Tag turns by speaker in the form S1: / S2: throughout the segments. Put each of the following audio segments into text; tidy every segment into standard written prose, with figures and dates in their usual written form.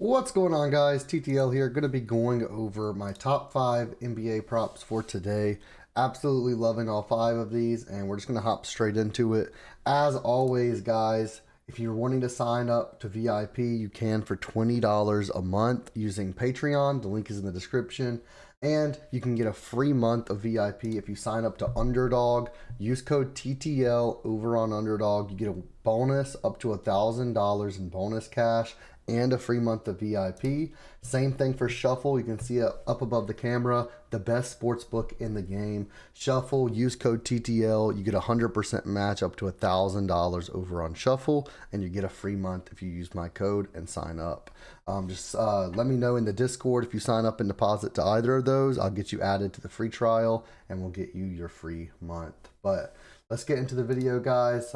S1: What's going on, guys? TTL here. Going to be going over my top 5 NBA props for today. Absolutely loving all 5 of these, and we're just going to hop straight into it. As always, guys, if you're wanting to sign up to VIP, you can for $20 a month using Patreon. The link is in the description. And you can get a free month of VIP if you sign up to UnderDog. Use code TTL over on UnderDog. You get a bonus up to $1,000 in bonus cash and a free month of VIP. Same thing for Shuffle. You can see it up above the camera. The best sports book in the game. Shuffle, use code TTL. You get a 100% match up to $1,000 over on Shuffle, and you get a free month if you use my code and sign up. Just let me know in the Discord if you sign up and deposit to either of those. I'll get you added to the free trial, and we'll get you your free month. But let's get into the video, guys.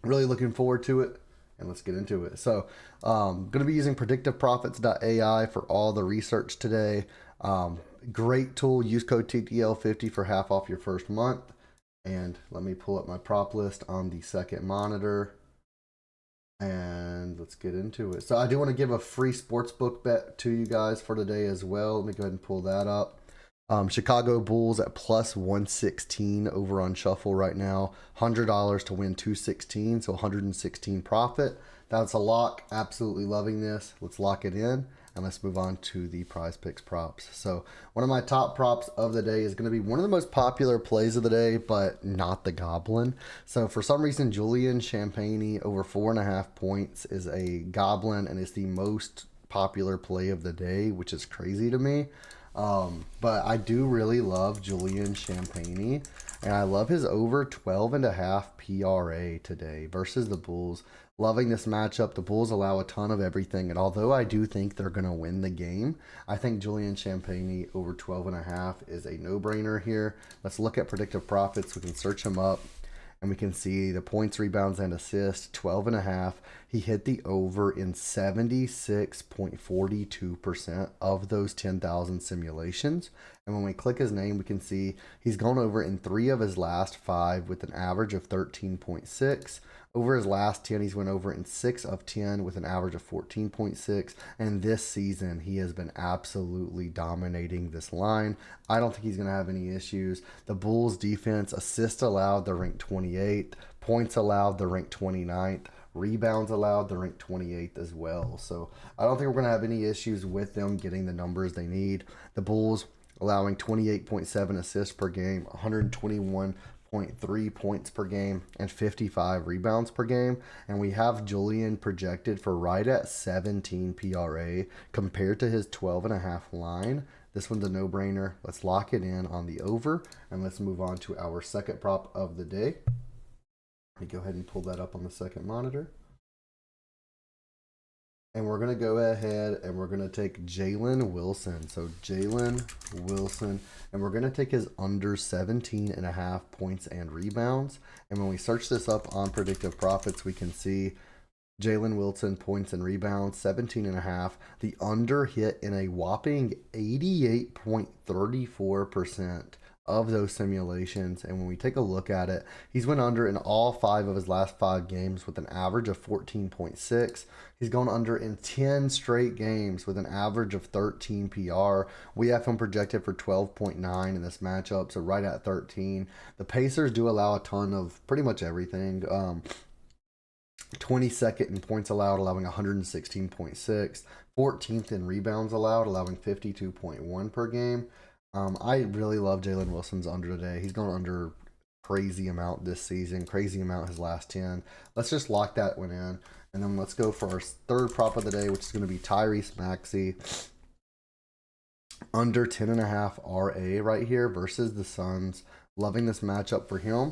S1: Really looking forward to it. And let's get into it. So going to be using predictiveprofits.ai for all the research today. Great tool. Use code TTL50 for half off your first month. And let me pull up my prop list on the second monitor. And let's get into it. So I do want to give a free sportsbook bet to you guys for today as well. Let me go ahead and pull that up. Chicago Bulls at plus 116 over on Shuffle right now. $100 to win 216, so 116 profit. That's a lock. Absolutely loving this. Let's lock it in, and let's move on to the PrizePicks props. So one of my top props of the day is going to be one of the most popular plays of the day, but not the Goblin. So for some reason, Julian Champagnie over 4.5 points is a Goblin, and it's the most popular play of the day, which is crazy to me. But I do really love Julian Champagnie, and I love his over 12.5 PRA today versus the Bulls. Loving this matchup. The Bulls allow a ton of everything, and although I do think they're going to win the game, I think Julian Champagnie over 12.5 is a no-brainer here. Let's look at predictive profits. We can search him up, and we can see the points, rebounds, and assists, 12.5. He hit the over in 76.42% of those 10,000 simulations. And when we click his name, we can see he's gone over in 3 of his last 5 with an average of 13.6. Over his last 10, he's went over in 6 of 10 with an average of 14.6. And this season, he has been absolutely dominating this line. I don't think he's going to have any issues. The Bulls defense, assists allowed, they're ranked 28th. Points allowed, they're ranked 29th. Rebounds allowed, they're ranked 28th as well. So I don't think we're going to have any issues with them getting the numbers they need. The Bulls allowing 28.7 assists per game, 121.3 points per game, and 55 rebounds per game. And we have Julian projected for right at 17 PRA compared to his 12.5 line. This one's a no-brainer. Let's lock it in on the over, and let's move on to our second prop of the day. Let me go ahead and pull that up on the second monitor. And we're going to go ahead and we're going to take Jaylen Wilson. So Jaylen Wilson, and we're going to take his under 17.5 points and rebounds. And when we search this up on predictive profits, we can see Jaylen Wilson points and rebounds, 17.5. The under hit in a whopping 88.34% of those simulations. And when we take a look at it, he's went under in all 5 of his last 5 games with an average of 14.6. He's gone under in 10 straight games with an average of 13 PR. We have him projected for 12.9 in this matchup, so right at 13. The Pacers do allow a ton of pretty much everything. 22nd in points allowed, allowing 116.6. 14th in rebounds allowed, allowing 52.1 per game. I really love Jaylen Wilson's under today. He's gone under crazy amount this season, crazy amount his last 10. Let's just lock that one in. And then let's go for our third prop of the day, which is going to be Tyrese Maxey. Under 10.5 RA right here versus the Suns. Loving this matchup for him.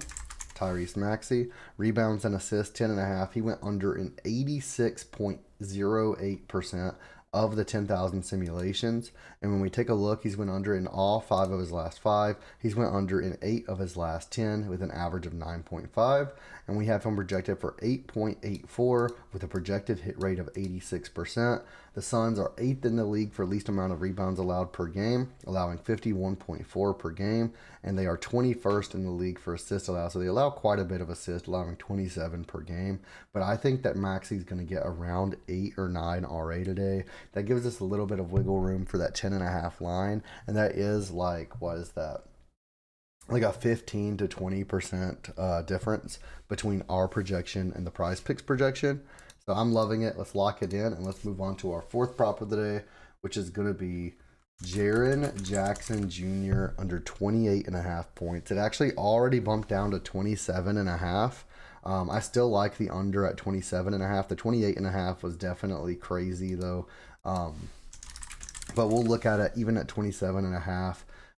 S1: Tyrese Maxey. Rebounds and assists, 10.5. He went under in 86.08% of the 10,000 simulations. And when we take a look, he's went under in all 5 of his last 5. He's went under in 8 of his last 10 with an average of 9.5. And we have him projected for 8.84 with a projected hit rate of 86%. The Suns are 8th in the league for least amount of rebounds allowed per game, allowing 51.4 per game. And they are 21st in the league for assists allowed. So they allow quite a bit of assists, allowing 27 per game. But I think that Maxey's going to get around 8 or 9 RA today. That gives us a little bit of wiggle room for that 10.5 line. And that is like, what is that? Like a 15 to 20% difference between our projection and the PrizePicks projection. So I'm loving it. Let's lock it in and let's move on to our 4th prop of the day, which is going to be Jaren Jackson Jr. under 28.5 points. It actually already bumped down to 27.5. I still like the under at 27.5. The 28.5 was definitely crazy though. But we'll look at it even at 27.5.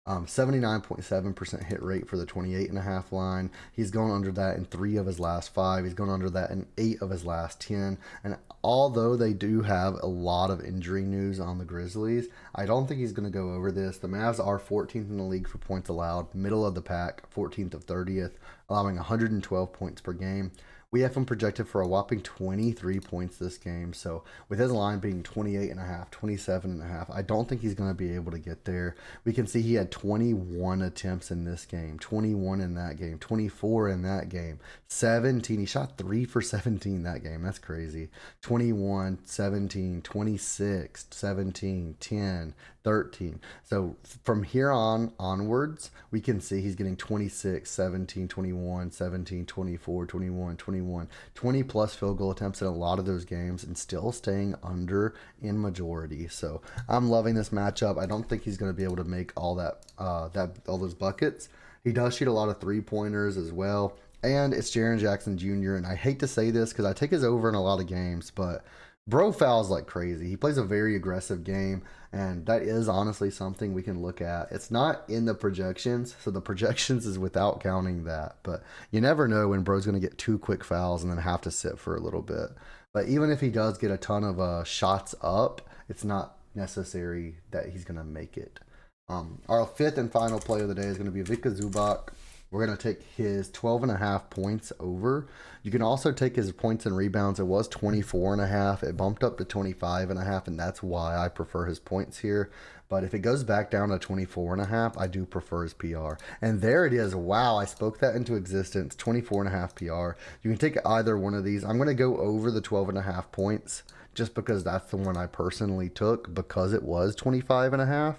S1: 79.7% hit rate for the 28.5 line. He's gone under that in 3 of his last 5. He's gone under that in 8 of his last 10. And although they do have a lot of injury news on the Grizzlies, I don't think he's going to go over this. The Mavs are 14th in the league for points allowed, middle of the pack, 14th of 30th, allowing 112 points per game. We have him projected for a whopping 23 points this game. So with his line being 28.5, 27.5, I don't think he's going to be able to get there. We can see he had 21 attempts in this game, 21 in that game, 24 in that game, 17. He shot 3 for 17 that game. That's crazy. 21, 17, 26, 17, 10, 13. So from here onwards, we can see he's getting 26, 17, 21, 17, 24, 21, 21, 20 plus field goal attempts in a lot of those games and still staying under in majority. So I'm loving this matchup. I don't think he's going to be able to make all all those buckets. He does shoot a lot of 3-pointers as well. And it's Jaren Jackson Jr. And I hate to say this because I take his over in a lot of games, but bro fouls like crazy. He plays a very aggressive game, and that is honestly something we can look at. It's not in the projections, so the projections is without counting that. But you never know when bro's going to get 2 quick fouls and then have to sit for a little bit. But even if he does get a ton of shots up, it's not necessary that he's going to make it. Our 5th and final play of the day is going to be Ivica Zubac. We're going to take his 12.5 points over. You can also take his points and rebounds. It was 24.5. It bumped up to 25.5, and that's why I prefer his points here. But if it goes back down to 24.5, I do prefer his PR. And there it is. Wow, I spoke that into existence. 24.5 PR. You can take either one of these. I'm going to go over the 12.5 points just because that's the one I personally took because it was 25.5.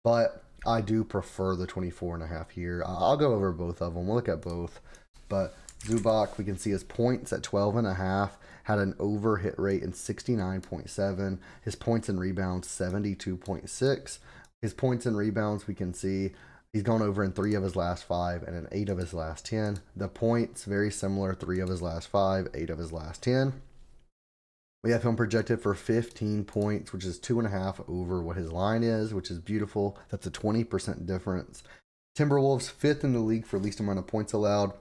S1: But I do prefer the 24.5 here. I'll go over both of them. We'll look at both. But Zubac, we can see his points at 12.5, had an over hit rate in 69.7. His points and rebounds, 72.6. His points and rebounds, we can see he's gone over in 3 of his last 5 and in 8 of his last 10. The points, very similar, 3 of his last 5, 8 of his last 10. We have him projected for 15 points, which is 2.5 over what his line is, which is beautiful. That's a 20% difference. Timberwolves 5th in the league for least amount of points allowed,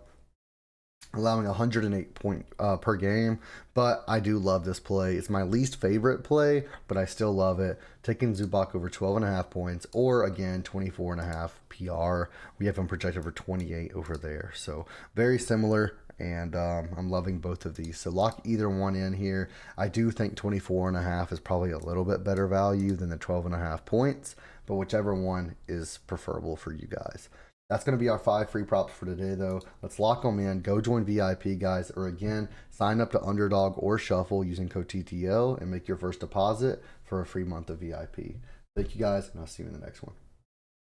S1: allowing 108 points per game. But I do love this play. It's my least favorite play, but I still love it. Taking Zubac over 12.5 points, or again 24.5 PR. We have him projected for 28 over there. So very similar. And I'm loving both of these. So lock either one in here. I do think 24.5 is probably a little bit better value than the 12.5 points, but whichever one is preferable for you guys. That's going to be our 5 free props for today, though. Let's lock them in. Go join VIP, guys. Or again, sign up to UnderDog or Shuffle using code TTL and make your first deposit for a free month of VIP. Thank you, guys, and I'll see you in the next one.